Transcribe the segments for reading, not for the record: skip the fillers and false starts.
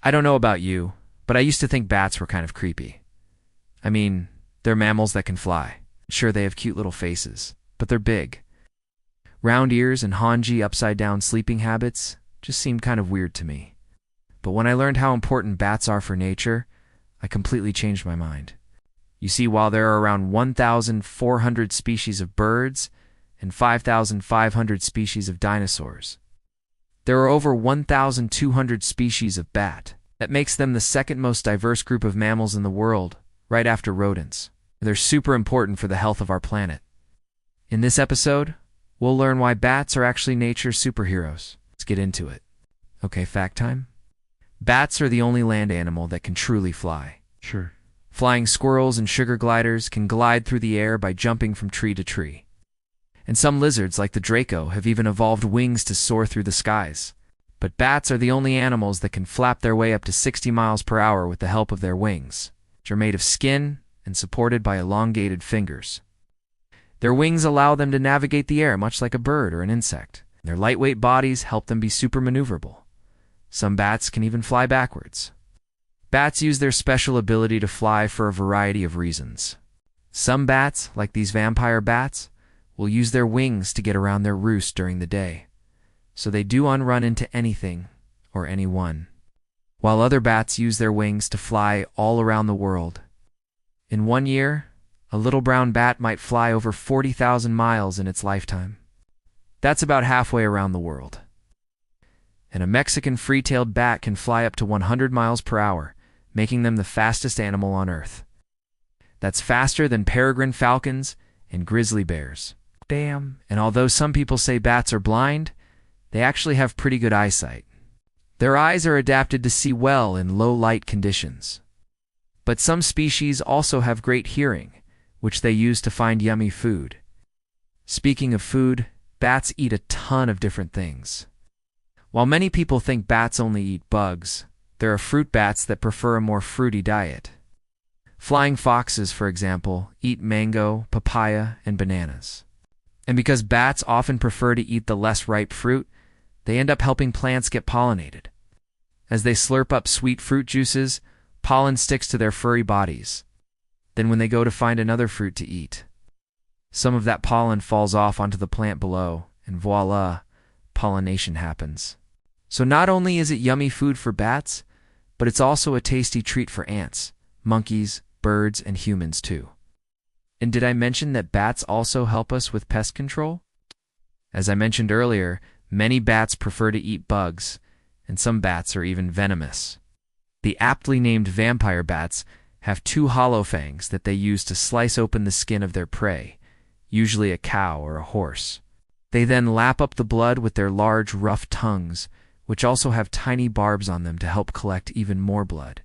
I don't know about you, but I used to think bats were kind of creepy. I mean, they're mammals that can fly. Sure, they have cute little faces, but they're big. Round ears and Hanji upside-down sleeping habits just seemed kind of weird to me. But when I learned how important bats are for nature, I completely changed my mind. You see, while there are around 1,400 species of birds and 5,500 species of dinosaurs, there are over 1,200 species of bat. That makes them the second most diverse group of mammals in the world, right after rodents. They're super important for the health of our planet. In this episode, we'll learn why bats are actually nature's superheroes. Let's get into it. Okay, fact time? Bats are the only land animal that can truly fly. Sure. Flying squirrels and sugar gliders can glide through the air by jumping from tree to tree. And some lizards, like the Draco, have even evolved wings to soar through the skies. But bats are the only animals that can flap their way up to 60 miles per hour with the help of their wings, which are made of skin and supported by elongated fingers. Their wings allow them to navigate the air much like a bird or an insect. Their lightweight bodies help them be super maneuverable. Some bats can even fly backwards. Bats use their special ability to fly for a variety of reasons. Some bats, like these vampire bats, will use their wings to get around their roost during the day, so they do run into anything or anyone, while other bats use their wings to fly all around the world. In 1 year, a little brown bat might fly over 40,000 miles in its lifetime. That's about halfway around the world. And a Mexican free-tailed bat can fly up to 100 miles per hour, making them the fastest animal on Earth. That's faster than peregrine falcons and grizzly bears. Damn. And although some people say bats are blind, they actually have pretty good eyesight. Their eyes are adapted to see well in low light conditions. But some species also have great hearing, which they use to find yummy food. Speaking of food, bats eat a ton of different things. While many people think bats only eat bugs, there are fruit bats that prefer a more fruity diet. Flying foxes, for example, eat mango, papaya, and bananas. And because bats often prefer to eat the less ripe fruit, they end up helping plants get pollinated. As they slurp up sweet fruit juices, pollen sticks to their furry bodies. Then when they go to find another fruit to eat, some of that pollen falls off onto the plant below, and voila, pollination happens. So not only is it yummy food for bats, but it's also a tasty treat for ants, monkeys, birds, and humans too. And did I mention that bats also help us with pest control? As I mentioned earlier, many bats prefer to eat bugs, and some bats are even venomous. The aptly named vampire bats have 2 hollow fangs that they use to slice open the skin of their prey, usually a cow or a horse. They then lap up the blood with their large, rough tongues, which also have tiny barbs on them to help collect even more blood.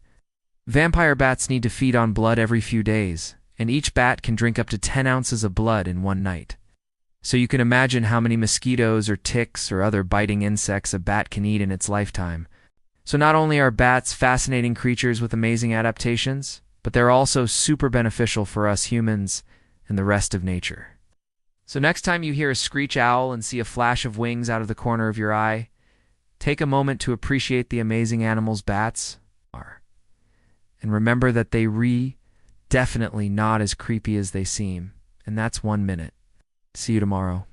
Vampire bats need to feed on blood every few days, and each bat can drink up to 10 ounces of blood in one night. So you can imagine how many mosquitoes or ticks or other biting insects a bat can eat in its lifetime. So not only are bats fascinating creatures with amazing adaptations, but they're also super beneficial for us humans and the rest of nature. So next time you hear a screech owl and see a flash of wings out of the corner of your eye, take a moment to appreciate the amazing animals bats are. And remember that they definitely not as creepy as they seem. And that's 1 minute. See you tomorrow.